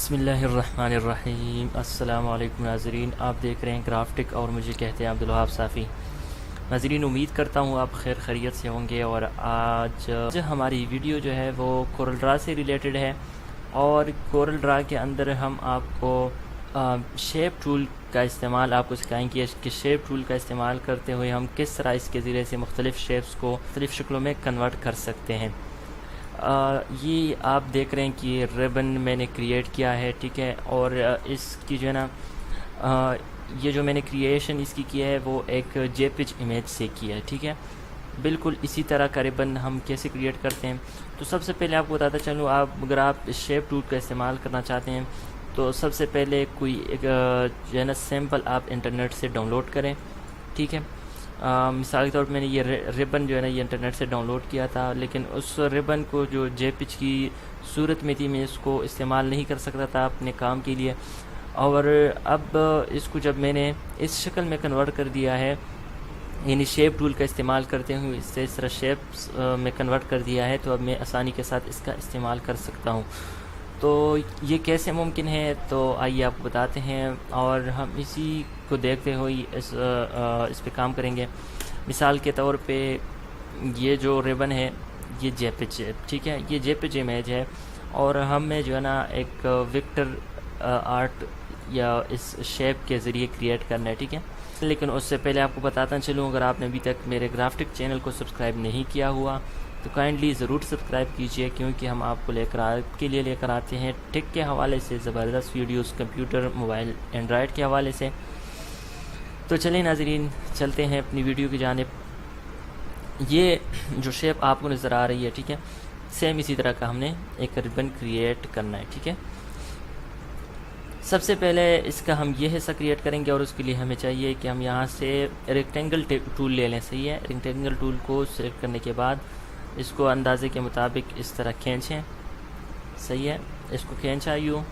बिस्मिल्लाहिर्रहमानिर्रहीम। अस्सलामु अलैकुम नाज़रीन, आप देख रहे हैं क्राफ्टिक और मुझे कहते हैं अब्दुल वहाब साफ़ी। नाज़रीन, उम्मीद करता हूँ आप खैर खैरियत से होंगे। और आज हमारी वीडियो जो है वो कोरल ड्रा से रिलेटेड है। और कोरल ड्रा के अंदर हम आपको शेप टूल का इस्तेमाल आपको सिखाएंगे कि शेप टूल का इस्तेमाल करते हुए हम किस तरह इसके ज़रिए से मुख्तलिफ़ शेप्स को मुख्तलिफ़ शक्लों में कन्वर्ट कर सकते हैं। ये आप देख रहे हैं कि ये रिबन मैंने क्रिएट किया है, ठीक है। और इसकी जो है ना ये जो मैंने क्रिएशन इसकी किया है वो एक जेपीजी इमेज से किया है, ठीक है। बिल्कुल इसी तरह का रिबन हम कैसे क्रिएट करते हैं, तो सबसे पहले आपको बताता चलूँ, अगर आप शेप टूल का इस्तेमाल करना चाहते हैं तो सबसे पहले कोई एक जो है ना सैम्पल आप इंटरनेट से डाउनलोड करें, ठीक है। मिसाल के तौर पर मैंने ये रिबन जो है ना ये इंटरनेट से डाउनलोड किया था, लेकिन उस रिबन को जो जेपीजी की सूरत में थी मैं इसको इस्तेमाल नहीं कर सकता था अपने काम के लिए। और अब इसको जब मैंने इस शक्ल में कन्वर्ट कर दिया है, यानी शेप टूल का इस्तेमाल करते हुए इससे इस तरह शेप्स में कन्वर्ट कर दिया है, तो अब मैं आसानी के साथ इसका इस्तेमाल कर सकता हूँ। तो ये कैसे मुमकिन है, तो आइए आपको बताते हैं और हम इसी को देखते हुए इस पे काम करेंगे। मिसाल के तौर पे ये जो रिबन है ये जेपीजी है, ठीक है। ये जेपीजी इमेज है और हमें जो है ना एक वेक्टर आर्ट या इस शेप के ज़रिए क्रिएट करना है, ठीक है। लेकिन उससे पहले आपको बताता चलूँ, अगर आपने अभी तक मेरे ग्राफ्टिक चैनल को सब्सक्राइब नहीं किया हुआ तो काइंडली ज़रूर सब्सक्राइब कीजिए, क्योंकि हम आपको लेकर आते हैं टेक के हवाले से ज़बरदस्त वीडियोस, कंप्यूटर, मोबाइल, एंड्रॉयड के हवाले से। तो चलें नाज़रीन, चलते हैं अपनी वीडियो की जानिब। ये जो शेप आपको नज़र आ रही है, ठीक है, सेम इसी तरह का हमने एक रिबन क्रिएट करना है, ठीक है। सबसे पहले इसका हम ये हिस्सा क्रिएट करेंगे और उसके लिए हमें चाहिए कि हम यहाँ से रेक्टेंगल टूल ले लें, सही है। रेक्टेंगल टूल को सिलेक्ट करने के बाद इसको अंदाजे के मुताबिक इस तरह खींचें, सही है। इसको खींचा यूँ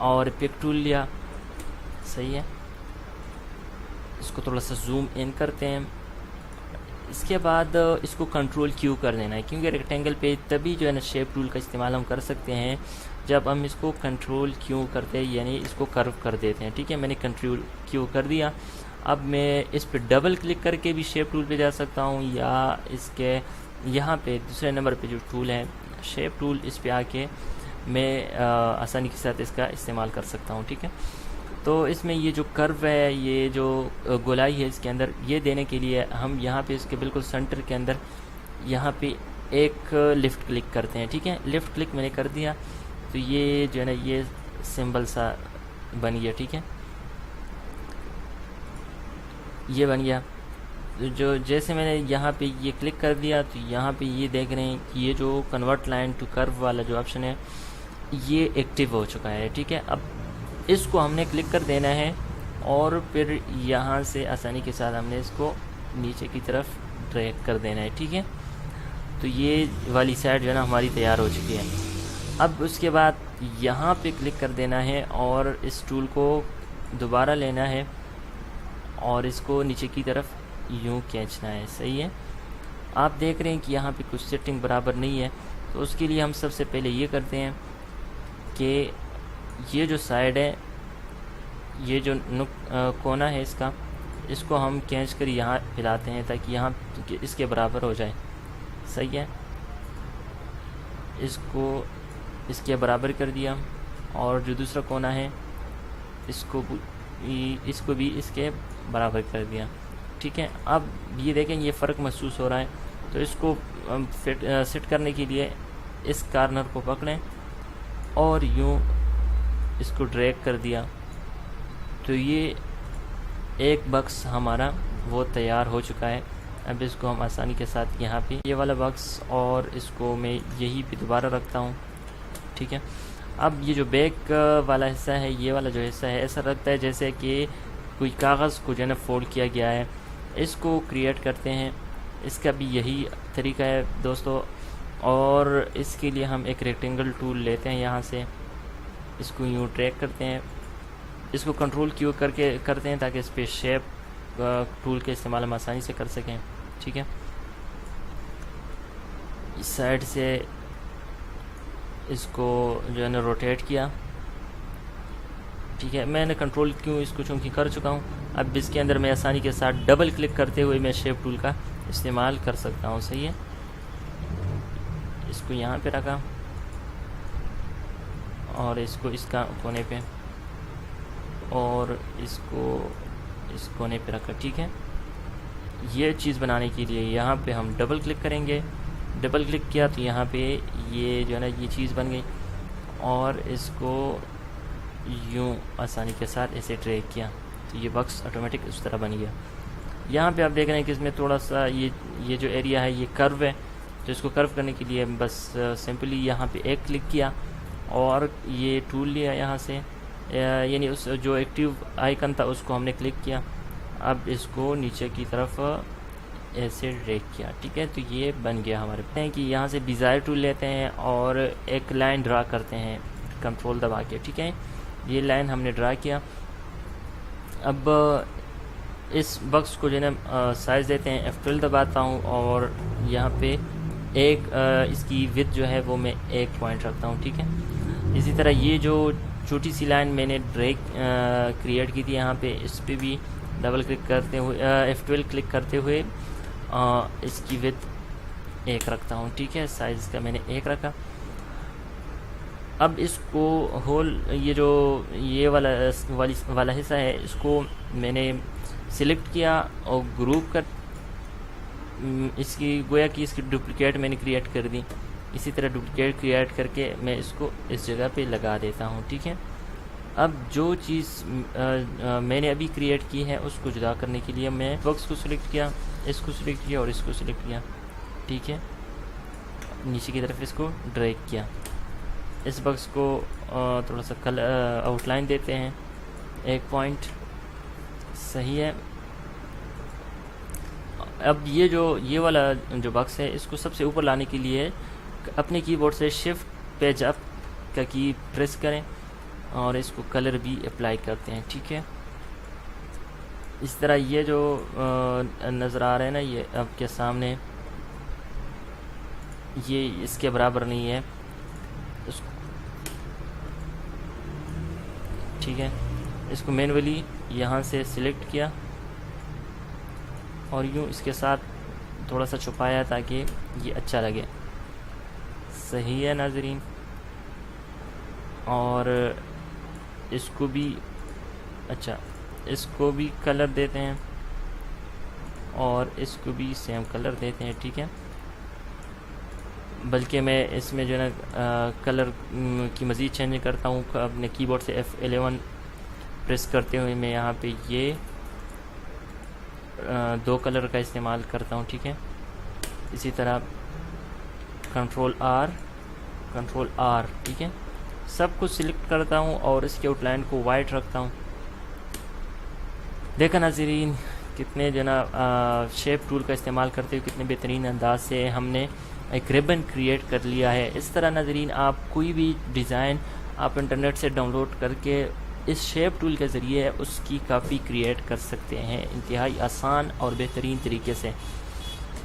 और पिक टूल लिया, सही है। इसको थोड़ा सा जूम इन करते हैं। इसके बाद इसको कंट्रोल क्यू कर देना है, क्योंकि रेक्टेंगल पे तभी जो है ना शेप टूल का इस्तेमाल हम कर सकते हैं जब हम इसको कंट्रोल क्यू करते हैं, यानी इसको कर्व कर देते हैं, ठीक है। मैंने कंट्रोल क्यू कर दिया। अब मैं इस पे डबल क्लिक करके भी शेप टूल पे जा सकता हूँ, या इसके यहाँ पे दूसरे नंबर पे जो टूल है शेप टूल, इस पे आके मैं आसानी के साथ इसका इस्तेमाल कर सकता हूँ, ठीक है। तो इसमें ये जो कर्व है, ये जो गोलाई है इसके अंदर, ये देने के लिए हम यहाँ पे इसके बिल्कुल सेंटर के अंदर यहाँ पे एक लेफ़्ट क्लिक करते हैं, ठीक है। लेफ़्ट क्लिक मैंने कर दिया तो ये जो है ना ये सिंबल सा बन गया, ठीक है। ये बन गया। जो जैसे मैंने यहाँ पे ये क्लिक कर दिया तो यहाँ पे ये देख रहे हैं कि ये जो कन्वर्ट लाइन टू कर्व वाला जो ऑप्शन है ये एक्टिव हो चुका है, ठीक है। अब इसको हमने क्लिक कर देना है और फिर यहाँ से आसानी के साथ हमने इसको नीचे की तरफ ड्रैग कर देना है, ठीक है। तो ये वाली साइड जो है ना हमारी तैयार हो चुकी है। अब उसके बाद यहाँ पे क्लिक कर देना है और इस टूल को दोबारा लेना है और इसको नीचे की तरफ यूँ खींचना है, सही है। आप देख रहे हैं कि यहाँ पे कुछ सेटिंग बराबर नहीं है, तो उसके लिए हम सबसे पहले ये करते हैं कि ये जो साइड है, ये जो कोना है इसका, इसको हम खींच कर यहाँ फैलाते हैं ताकि यहाँ इसके बराबर हो जाए, सही है। इसको इसके बराबर कर दिया और जो दूसरा कोना है इसको भी इसके बराबर कर दिया, ठीक है। अब ये देखें ये फ़र्क महसूस हो रहा है, तो इसको सेट करने के लिए इस कार्नर को पकड़ें और यूँ इसको ड्रैग कर दिया तो ये एक बक्स हमारा वो तैयार हो चुका है। अब इसको हम आसानी के साथ यहाँ पे ये वाला बक्स और इसको मैं यहीं पे दोबारा रखता हूँ, ठीक है। अब ये जो बैक वाला हिस्सा है, ये वाला जो हिस्सा है, ऐसा लगता है जैसे कि कोई कागज़ को जो है ना फोल्ड किया गया है। इसको क्रिएट करते हैं, इसका भी यही तरीका है दोस्तों। और इसके लिए हम एक रेक्टेंगल टूल लेते हैं, यहाँ से इसको यूँ ड्रैग करते हैं, इसको कंट्रोल क्यू करके करते हैं ताकि इस पर शेप टूल के इस्तेमाल हम आसानी से कर सकें, ठीक है। इस साइड से इसको जो है ना रोटेट किया, ठीक है। मैंने कंट्रोल क्यों इसको चूँकि कर चुका हूँ, अब इसके अंदर मैं आसानी के साथ डबल क्लिक करते हुए मैं शेप टूल का इस्तेमाल कर सकता हूँ। सही है, इसको यहाँ पे रखा और इसको इसका कोने पे और इसको इस कोने पे रखा, ठीक है। ये चीज़ बनाने के लिए यहाँ पे हम डबल क्लिक करेंगे, डबल क्लिक किया तो यहाँ पे ये जो है ना ये चीज़ बन गई और इसको यूँ आसानी के साथ ऐसे ड्रैग किया तो ये बॉक्स ऑटोमेटिक उस तरह बन गया। यहाँ पे आप देख रहे हैं कि इसमें थोड़ा सा ये जो एरिया है ये कर्व है, तो इसको कर्व करने के लिए बस सिंपली यहाँ पे एक क्लिक किया और ये टूल लिया यहाँ से, यानी उस जो एक्टिव आइकन था उसको हमने क्लिक किया। अब इसको नीचे की तरफ ऐसे ड्रैग किया, ठीक है। तो ये बन गया हमारे पास कि यहाँ से डिज़ायर टूल लेते हैं और एक लाइन ड्रा करते हैं कंट्रोल दबा के, ठीक है। ये लाइन हमने ड्रा किया। अब इस बॉक्स को जो है ना साइज़ देते हैं, F12 दबाता हूँ और यहाँ पे एक इसकी विड्थ जो है वो मैं 1 पॉइंट रखता हूँ, ठीक है। इसी तरह ये जो छोटी सी लाइन मैंने ड्रैग क्रिएट की थी यहाँ पे, इस पर भी डबल क्लिक करते हुए F12 क्लिक करते हुए इसकी विड्थ 1 रखता हूँ, ठीक है। साइज़ का मैंने 1 रखा। अब इसको होल ये जो ये वाला हिस्सा है इसको मैंने सिलेक्ट किया और ग्रुप कर इसकी गोया कि इसकी डुप्लिकेट मैंने क्रिएट कर दी। इसी तरह डुप्लिकेट क्रिएट करके मैं इसको इस जगह पे लगा देता हूँ, ठीक है। अब जो चीज़ मैंने अभी क्रिएट की है उसको जुदा करने के लिए मैं बॉक्स को सिलेक्ट किया, इसको सिलेक्ट किया और इसको सिलेक्ट किया, ठीक है। नीचे की तरफ इसको ड्रैग किया। इस बॉक्स को थोड़ा सा कलर आउटलाइन देते हैं 1 पॉइंट, सही है। अब ये वाला जो बॉक्स है इसको सबसे ऊपर लाने के लिए अपने कीबोर्ड से शिफ्ट पेज अप का की प्रेस करें और इसको कलर भी अप्लाई करते हैं, ठीक है। इस तरह ये जो नज़र आ रहा है ना ये आपके सामने, ये इसके बराबर नहीं है, ठीक है। इसको मैन्युअली यहाँ से सिलेक्ट किया और यूँ इसके साथ थोड़ा सा छुपाया ताकि ये अच्छा लगे, सही है नाज़रीन। और इसको भी इसको भी कलर देते हैं और इसको भी सेम कलर देते हैं, ठीक है। बल्कि मैं इसमें जो है ना कलर की मज़ीद चेंज करता हूँ। अपने कीबोर्ड से F11 प्रेस करते हुए मैं यहाँ पे ये 2 कलर का इस्तेमाल करता हूँ, ठीक है। इसी तरह कंट्रोल R, ठीक है। सब कुछ सिलेक्ट करता हूँ और इसके आउटलाइन को वाइट रखता हूँ। देखा नाज़रीन कितने जो ना शेप टूल का इस्तेमाल करते हुए कितने बेहतरीन अंदाज से हमने एक रिबन क्रिएट कर लिया है। इस तरह नाज़रीन आप कोई भी डिज़ाइन आप इंटरनेट से डाउनलोड करके इस शेप टूल के ज़रिए उसकी कापी क्रिएट कर सकते हैं इंतहाई आसान और बेहतरीन तरीके से।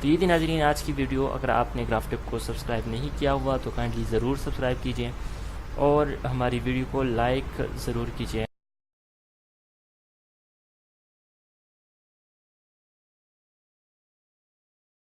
तो ये थी नाज़रीन आज की वीडियो। अगर आपने ग्राफ्टिक को सब्सक्राइब नहीं किया हुआ तो काइंडली ज़रूर सब्सक्राइब कीजिए और हमारी वीडियो को लाइक ज़रूर कीजिए।